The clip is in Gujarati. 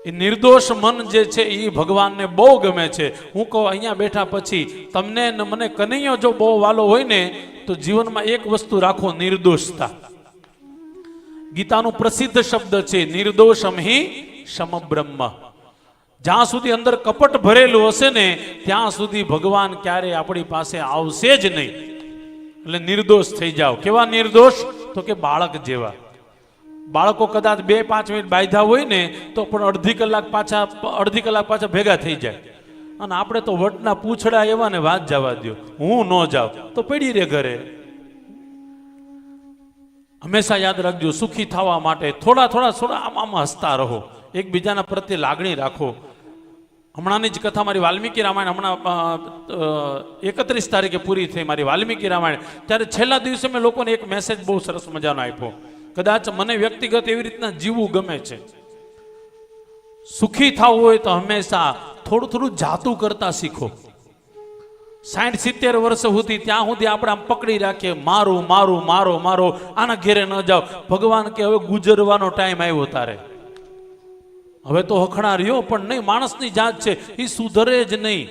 એ નિર્દોષ મન જે છે એ ભગવાનને બહુ ગમે છે. હું કહું અહીંયા બેઠા પછી તમને ને મને કનૈયો જો બહુ વાલો હોય ને તો જીવનમાં એક વસ્તુ રાખો, નિર્દોષતા. ગીતાનું પ્રસિદ્ધ શબ્દ છે નિર્દોષમ હિ સમબ્રહ્મ. જ્યાં સુધી અંદર કપટ ભરેલું હશે ને ત્યાં સુધી ભગવાન ક્યારે આપણી પાસે આવશે જ નહીં. એટલે નિર્દોષ થઈ જાઓ. કેવા નિર્દોષ? તો કે બાળક જેવા. બાળકો કદાચ 2-5 મિનિટ બાંધ્યા હોય ને તો પણ અડધી કલાક પાછા ભેગા થઈ જાય. અને આપણે તો વટના પૂંછડા એવા ને વાત જવા દો, હું ન જાઉં તો પડી રે ઘરે. હંમેશા યાદ રાખજો, સુખી થવા માટે થોડા આમ હસતા રહો, એકબીજાના પ્રત્યે લાગણી રાખો. હમણાંની જ કથા મારી વાલ્મીકી રામાયણ, હમણાં 31 તારીખે પૂરી થઈ મારી વાલ્મીકી રામાયણ. ત્યારે છેલ્લા દિવસે મેં લોકોને એક મેસેજ બહુ સરસ મજાનો આપ્યો. કદાચ મને વ્યક્તિગત એવી રીતના જીવવું ગમે છે. સુખી થવું હોય તો હંમેશા થોડું જાતું કરતા શીખો. 60-70 વર્ષ સુધી ત્યાં સુધી આપણે આમ પકડી રાખીએ, મારો આના ઘેરે ન જાઓ. ભગવાન કે હવે ગુજરવાનો ટાઈમ આવ્યો તારે. હવે તો હખણા રહ્યો પણ નહીં, માણસની જાત છે એ સુધરે જ નહીં.